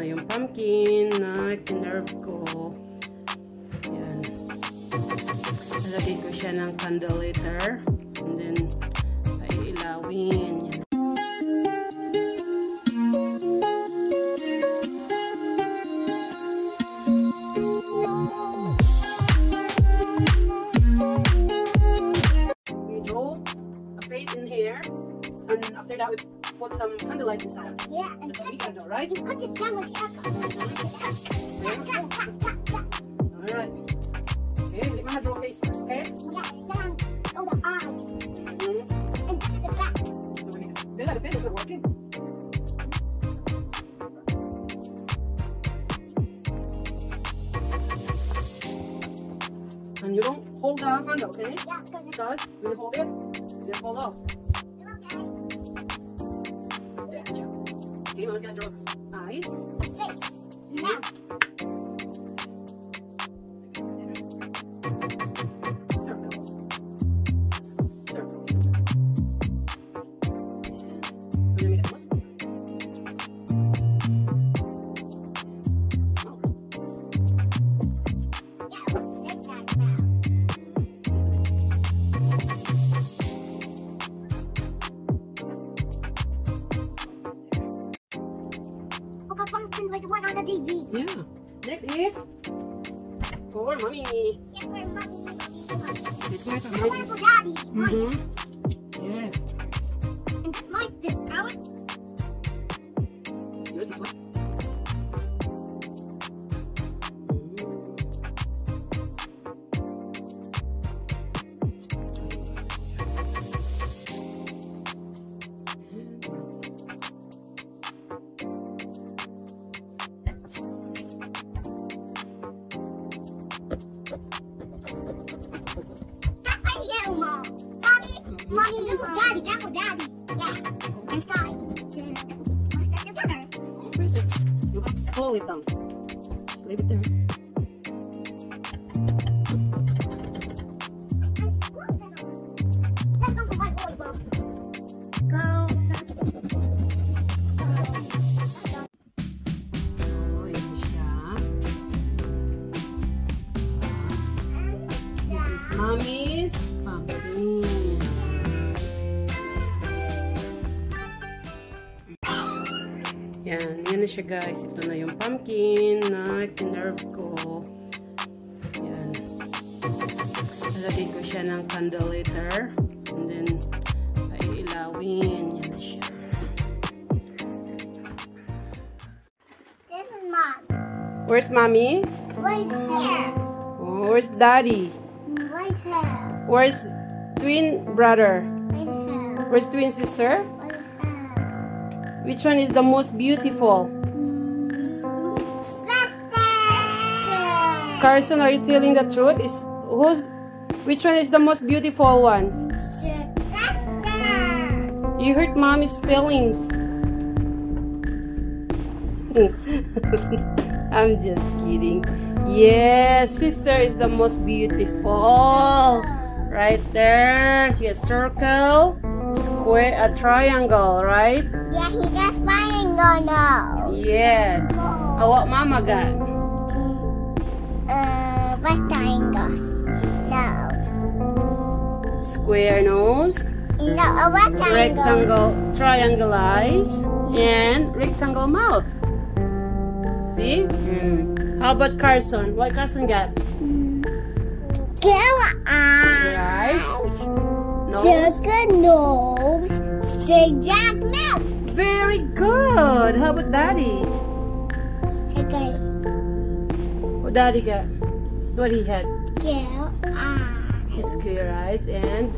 Yung pumpkin na kinerve ko. Yan. Nalagay ko siya ng candle later. And then, paiilawin. Yan. We draw a face in here. And after that, we put some candlelight inside. Yeah, and that's what we can do, right? you put it down with Alright. Okay, we're gonna draw a face first, okay? yeah, then go the eyes. And put it the back. Bella, the pen is not working. And you don't hold the handle, okay? Yeah, because Because when you hold it, it'll fall off. okay. There, good job. Okay, now we're gonna draw eyes. Face. Yeah. Now. Circle. Circle. And then make a nose. Mouth. Yeah, like that now. Okay, pumpkin with one on the TV. Yeah. Next is for mommy. Yeah, for mommy. This one's And one for daddy. Yes. And like this, out. Yours is what? That's right here, Mom. Mommy, look for daddy. That's for daddy. Yeah. Inside. What's that together? Press it. You can pull it down. Just leave it there. Let's go for my boy, Mom. Go. So, yan siya. This is mommy's pumpkin. Yan na siya guys. Ito na yung pumpkin na kinerve ko. Yan. Nalagay ko siya ng candle later. And then, paiilawin. Yan na siya. This is Mom. Where's mommy? Right here. Oh, where's daddy? Right here. Where's twin brother? Right here. Where's twin sister? Right here. Which one is the most beautiful? Sister. Carson, are you telling the truth? Which one is the most beautiful one? Sister. You hurt mommy's feelings. I'm just kidding. Yes, sister is the most beautiful. Right there. She has circle, square, a triangle, right? Yeah, he got triangle now. Yes. What mama got? Rectangle. No. Square nose, No, a rectangle. rectangle, triangle eyes, and rectangle mouth. See? How about Carson? What Carson got? Girl eyes. Nose. Circle nose. Zigzag mouth. Very good. How about Daddy? Okay. What Daddy got? What he had? Girl eyes. Square eyes and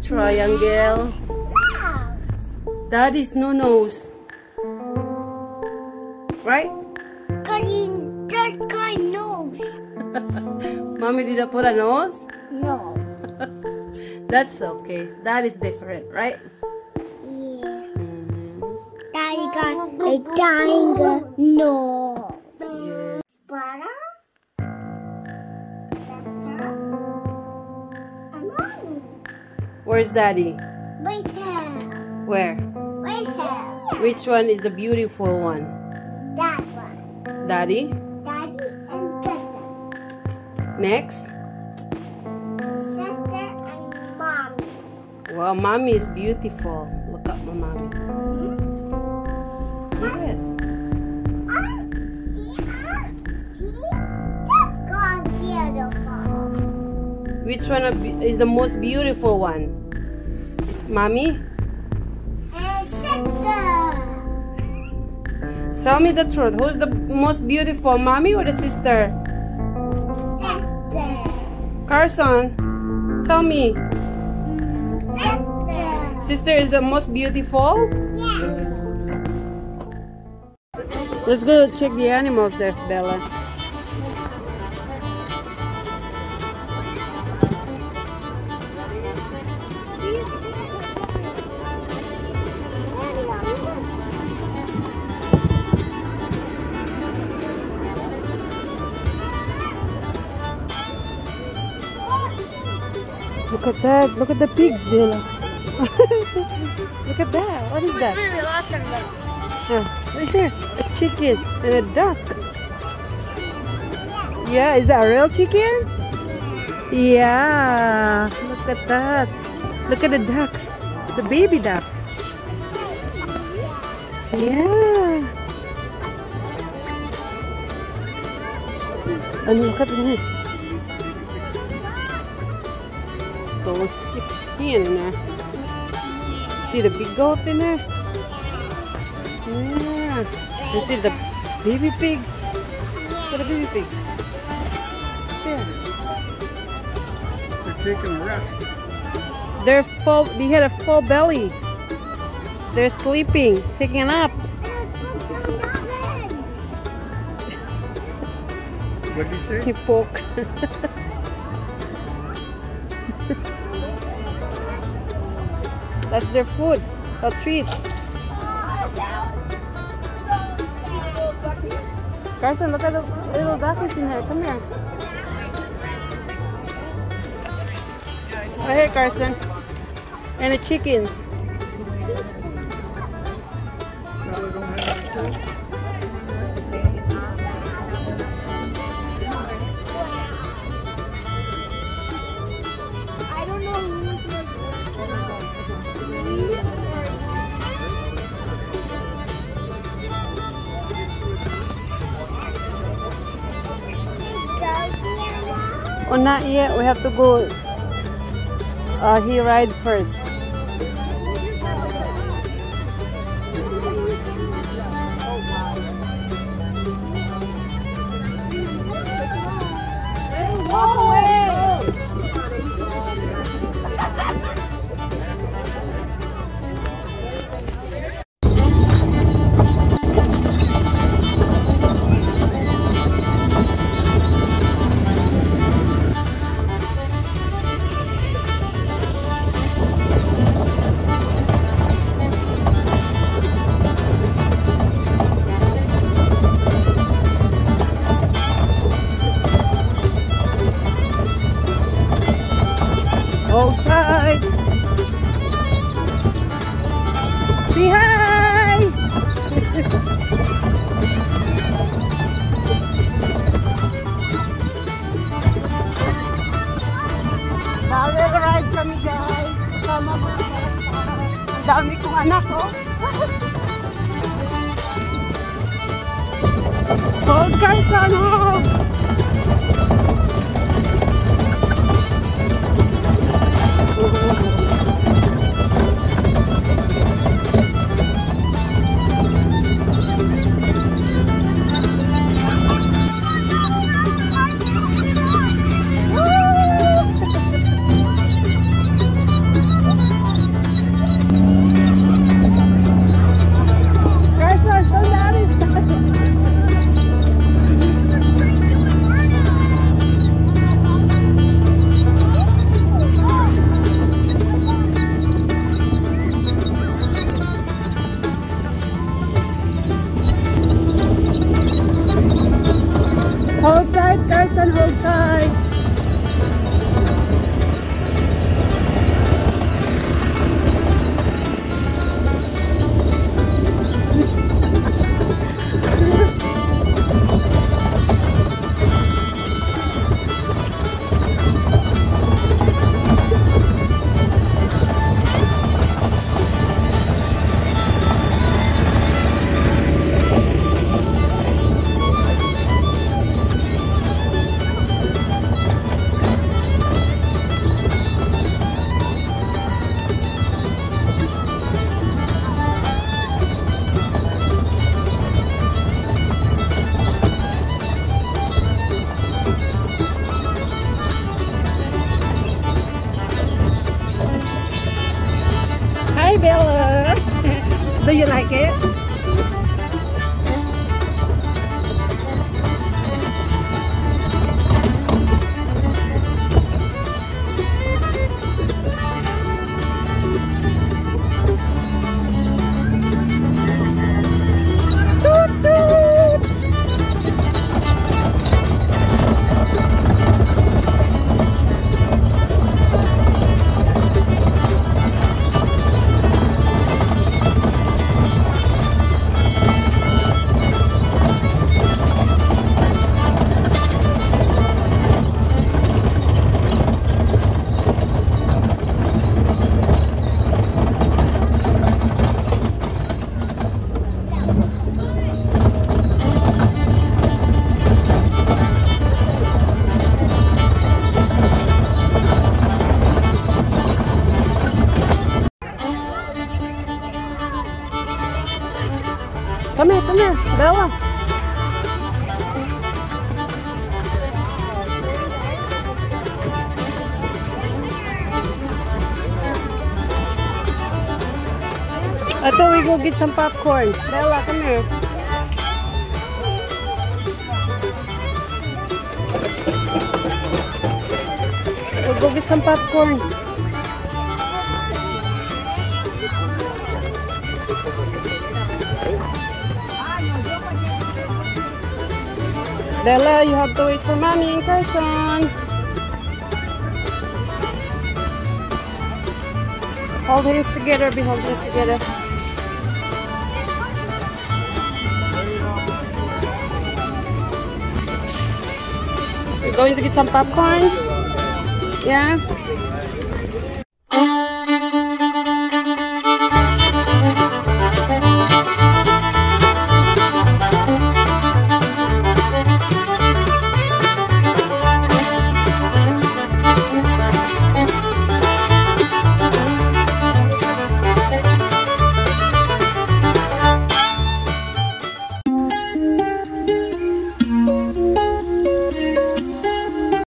triangle. Mouth. Daddy's no nose. Right? Green, that guy nose. Mommy didn't put a nose? No. That's okay. That is different, right? Yeah. Daddy got a triangle nose. Yes. Butter. Sister. And mommy. Where's Daddy? Right here. Where? Right here. Which one is the beautiful one? That one. Daddy. Daddy and cousin. Next. Sister and mommy. Well, mommy is beautiful. Look at my mommy. Yes. See? That's God beautiful. Which one is the most beautiful one? Is mommy? And sister. Tell me the truth. Who's the most beautiful, mommy or the sister? Sister. Carson, tell me. Sister. Sister is the most beautiful? Yeah. Let's go check the animals there, Bella. Look at that. Look at the pigs, Bella. Look at that. What is that? Really lost everybody. Right here. A chicken and a duck. Yeah, is that a real chicken? Yeah. Look at that. Look at the ducks. The baby ducks. Yeah. And look at that. Those skin in there. See the big goat in there? Yeah. You see the baby pig? Look at the baby pigs. Yeah. They're taking a rest. They're full. They had a full belly. They're sleeping, taking a nap. What did you say? Poke. That's their food. A treat. Carson, look at the little duckies in here. Come here. Right here, Carson. And the chickens. I don't know who's Oh, not yet. We have to go. He rides first. Walk away! Hold tight. Say hi. Ride kami, guys. Kasama mo. Ang dami kong anak, oh. Hold guys, ano? Hold tight, Carson, hold tight. Bella. I thought we go get some popcorn. Bella, come here. We'll go get some popcorn. Bella, you have to wait for mommy in person. Hold hands together, be holding hands together. We're going to get some popcorn. Yeah?